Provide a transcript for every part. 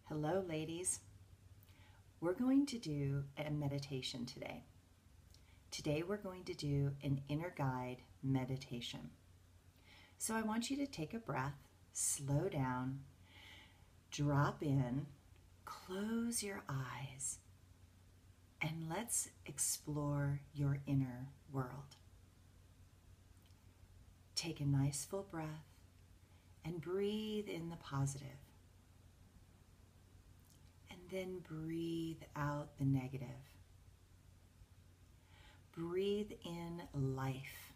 Hello, ladies. We're going to do a meditation today. Today we're going to do an inner guide meditation. So I want you to take a breath, slow down, drop in, close your eyes, and let's explore your inner world. Take a nice full breath and breathe in the positive. And then breathe out the negative. Breathe in life.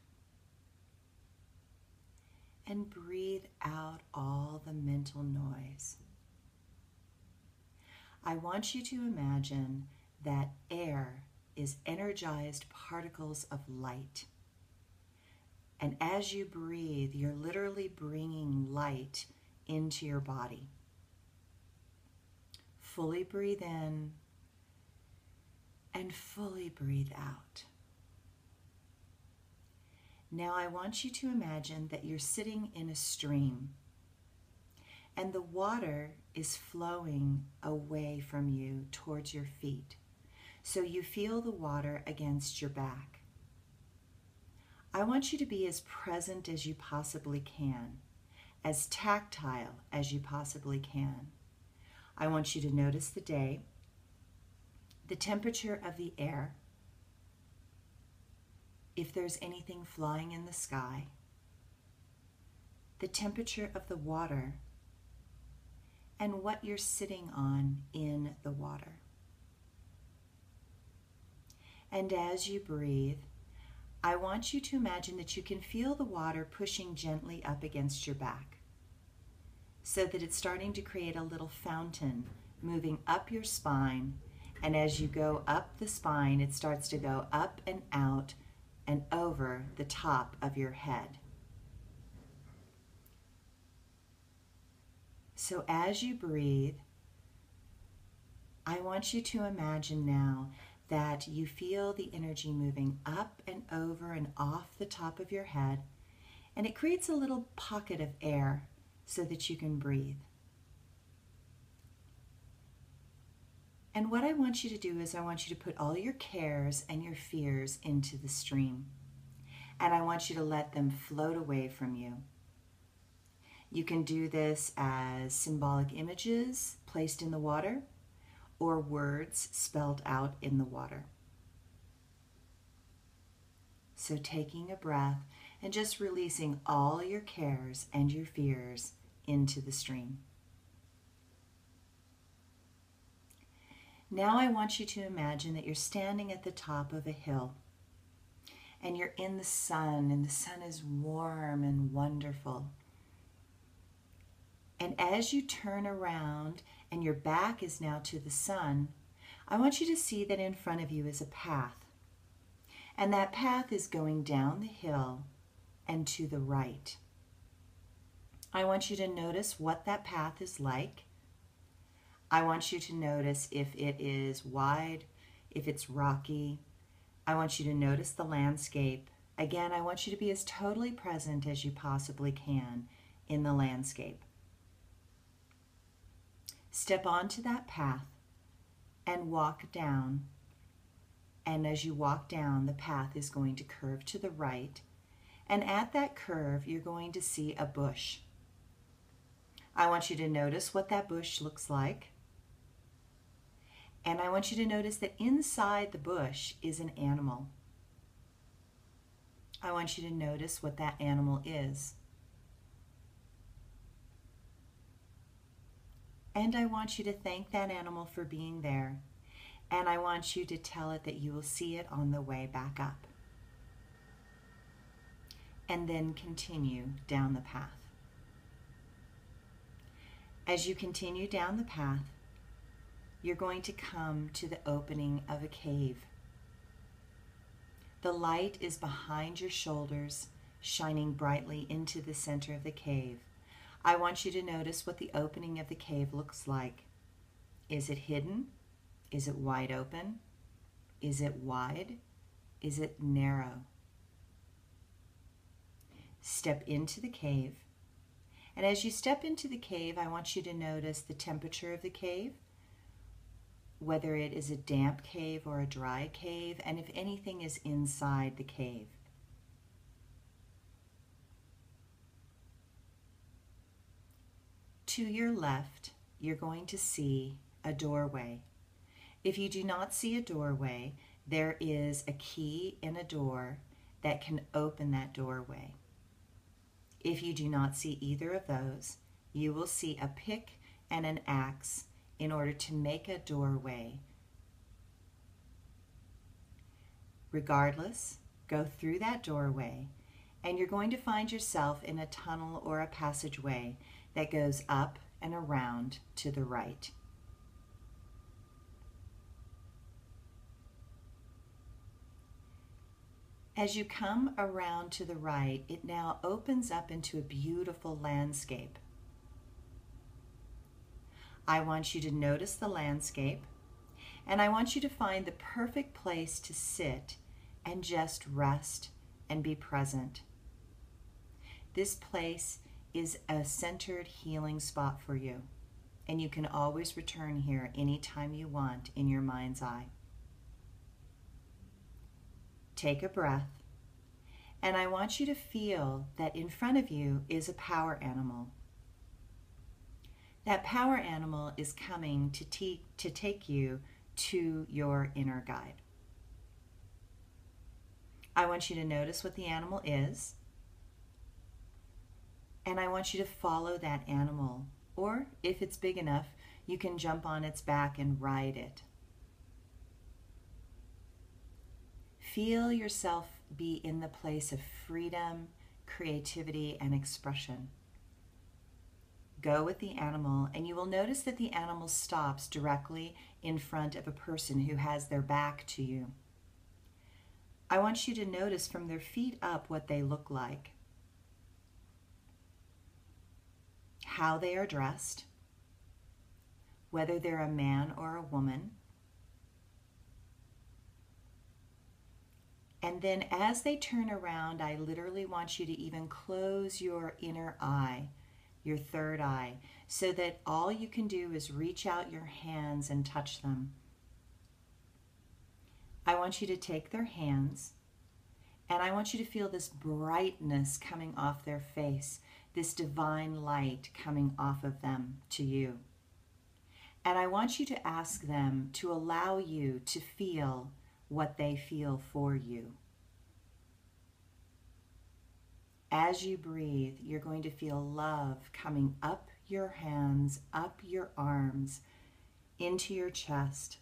And breathe out all the mental noise. I want you to imagine that air is energized particles of light. And as you breathe, you're literally bringing light into your body. Fully breathe in and fully breathe out. Now I want you to imagine that you're sitting in a stream and the water is flowing away from you towards your feet. So you feel the water against your back. I want you to be as present as you possibly can, as tactile as you possibly can. I want you to notice the day, the temperature of the air, if there's anything flying in the sky, the temperature of the water, and what you're sitting on in the water. And as you breathe, I want you to imagine that you can feel the water pushing gently up against your back, so that it's starting to create a little fountain moving up your spine. And as you go up the spine, it starts to go up and out and over the top of your head. So as you breathe, I want you to imagine now that you feel the energy moving up and over and off the top of your head, and it creates a little pocket of air so that you can breathe. And what I want you to do is I want you to put all your cares and your fears into the stream. And I want you to let them float away from you. You can do this as symbolic images placed in the water or words spelled out in the water. So taking a breath and just releasing all your cares and your fears into the stream. Now I want you to imagine that you're standing at the top of a hill and you're in the sun, and the sun is warm and wonderful. And as you turn around and your back is now to the sun, I want you to see that in front of you is a path. And that path is going down the hill and to the right. I want you to notice what that path is like. I want you to notice if it is wide, if it's rocky. I want you to notice the landscape. Again, I want you to be as totally present as you possibly can in the landscape. Step onto that path and walk down. And as you walk down, the path is going to curve to the right. And at that curve, you're going to see a bush. I want you to notice what that bush looks like. And I want you to notice that inside the bush is an animal. I want you to notice what that animal is. And I want you to thank that animal for being there. And I want you to tell it that you will see it on the way back up. And then continue down the path. As you continue down the path, you're going to come to the opening of a cave. The light is behind your shoulders, shining brightly into the center of the cave. I want you to notice what the opening of the cave looks like. Is it hidden? Is it wide open? Is it wide? Is it narrow? Step into the cave And as you step into the cave, I want you to notice the temperature of the cave, whether it is a damp cave or a dry cave, and if anything is inside the cave. To your left, you're going to see a doorway. If you do not see a doorway, there is a key in a door that can open that doorway. If you do not see either of those, you will see a pick and an axe in order to make a doorway. Regardless, go through that doorway, and you're going to find yourself in a tunnel or a passageway that goes up and around to the right. As you come around to the right, it now opens up into a beautiful landscape. I want you to notice the landscape, and I want you to find the perfect place to sit and just rest and be present. This place is a centered healing spot for you, and you can always return here anytime you want in your mind's eye. Take a breath, and I want you to feel that in front of you is a power animal. That power animal is coming to take you to your inner guide. I want you to notice what the animal is, and I want you to follow that animal, or if it's big enough, you can jump on its back and ride it. Feel yourself be in the place of freedom, creativity, and expression. Go with the animal, and you will notice that the animal stops directly in front of a person who has their back to you. I want you to notice from their feet up what they look like, how they are dressed, whether they're a man or a woman. And then as they turn around, I literally want you to even close your inner eye, your third eye, so that all you can do is reach out your hands and touch them. I want you to take their hands, and I want you to feel this brightness coming off their face, this divine light coming off of them to you. And I want you to ask them to allow you to feel what they feel for you. As you breathe, you're going to feel love coming up your hands, up your arms, into your chest,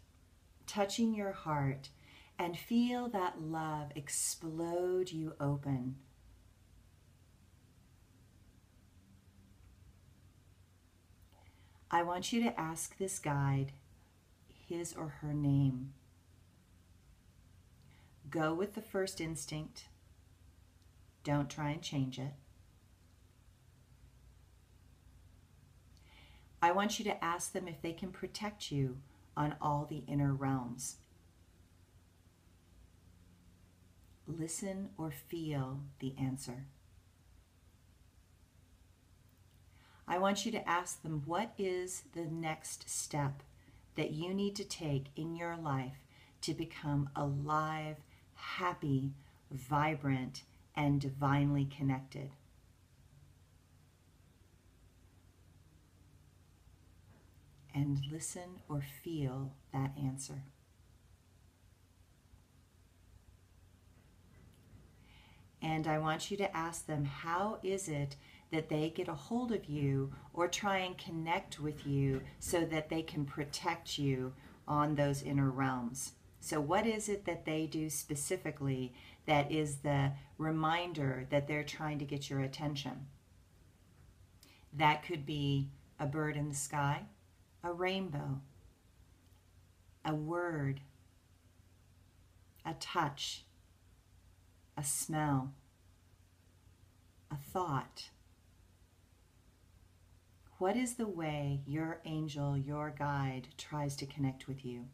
touching your heart, and feel that love explode you open. I want you to ask this guide his or her name. Go with the first instinct. Don't try and change it. I want you to ask them if they can protect you on all the inner realms. Listen or feel the answer. I want you to ask them, what is the next step that you need to take in your life to become alive, happy, vibrant, and divinely connected? And listen or feel that answer. And I want you to ask them, how is it that they get a hold of you or try and connect with you so that they can protect you on those inner realms? So what is it that they do specifically that is the reminder that they're trying to get your attention? That could be a bird in the sky, a rainbow, a word, a touch, a smell, a thought. What is the way your angel, your guide, tries to connect with you?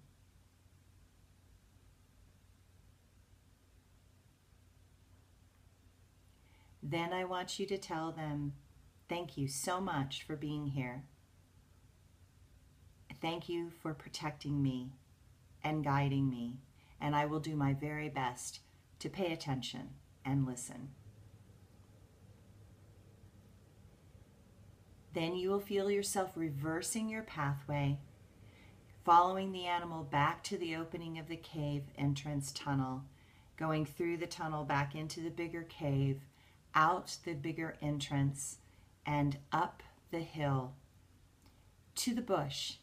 Then I want you to tell them Thank you so much for being here. Thank you for protecting me and guiding me, and I will do my very best to pay attention and listen. Then you will feel yourself reversing your pathway, following the animal back to the opening of the cave entrance tunnel, going through the tunnel back into the bigger cave, out the bigger entrance, and up the hill to the bush.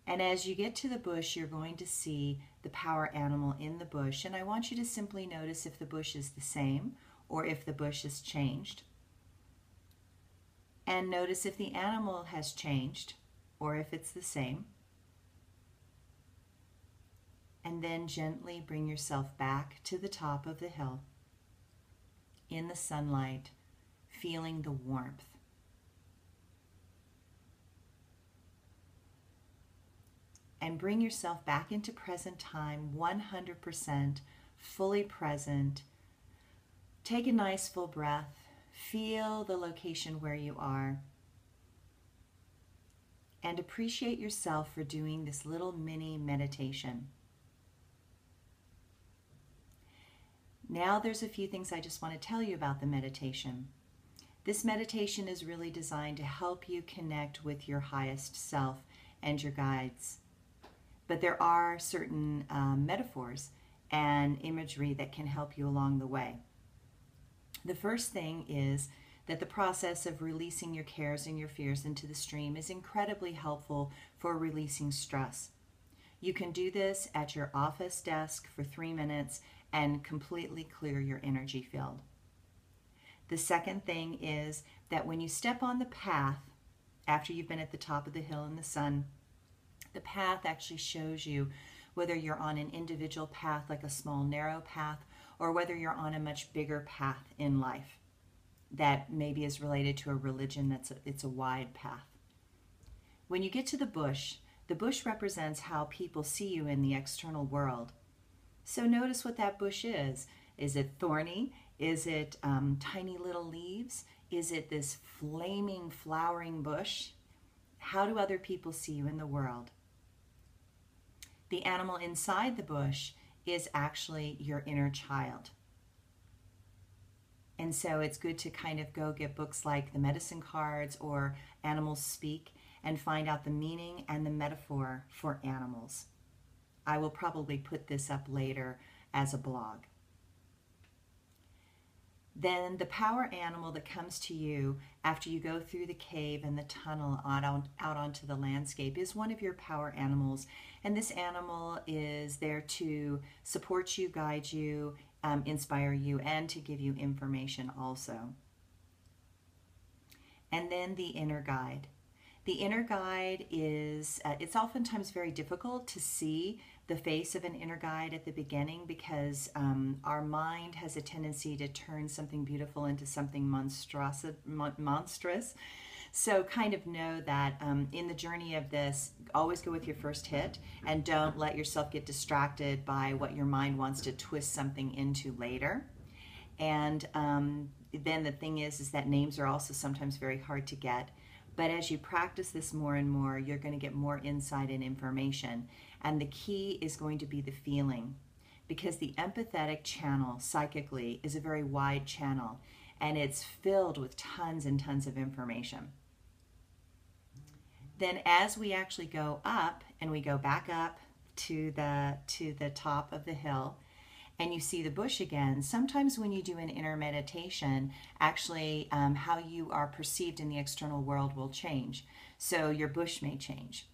And as you get to the bush, you're going to see the power animal in the bush. And I want you to simply notice if the bush is the same or if the bush has changed. And notice if the animal has changed or if it's the same. And then gently bring yourself back to the top of the hill in the sunlight, feeling the warmth. And bring yourself back into present time, 100% fully present. Take a nice full breath. Feel the location where you are. And appreciate yourself for doing this little mini meditation. Now there's a few things I just want to tell you about the meditation. This meditation is really designed to help you connect with your highest self and your guides. But there are certain metaphors and imagery that can help you along the way. The first thing is that the process of releasing your cares and your fears into the stream is incredibly helpful for releasing stress. You can do this at your office desk for 3 minutes and completely clear your energy field. The second thing is that when you step on the path, after you've been at the top of the hill in the sun, the path actually shows you whether you're on an individual path, like a small narrow path, or whether you're on a much bigger path in life that maybe is related to a religion it's a wide path. When you get to the bush represents how people see you in the external world. So notice what that bush is. Is it thorny? Is it tiny little leaves? Is it this flaming, flowering bush? How do other people see you in the world? The animal inside the bush is actually your inner child. And so it's good to kind of go get books like The Medicine Cards or Animals Speak and find out the meaning and the metaphor for animals. I will probably put this up later as a blog. Then the power animal that comes to you after you go through the cave and the tunnel out onto the landscape is one of your power animals. And this animal is there to support you, guide you, inspire you, and to give you information also. And then the inner guide. The inner guide is, it's oftentimes very difficult to see the face of an inner guide at the beginning because our mind has a tendency to turn something beautiful into something monstrous. So kind of know that in the journey of this, always go with your first hit and don't let yourself get distracted by what your mind wants to twist something into later. And then the thing is that names are also sometimes very hard to get. But as you practice this more and more, you're going to get more insight and information. And the key is going to be the feeling, because the empathetic channel psychically is a very wide channel and it's filled with tons and tons of information. Then as we actually go up and we go back up to the top of the hill, and you see the bush again, sometimes when you do an inner meditation, actually how you are perceived in the external world will change. So your bush may change.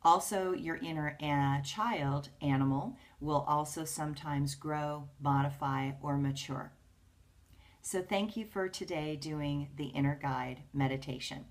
Also, your inner child animal will also sometimes grow, modify, or mature. So thank you for today doing the inner guide meditation.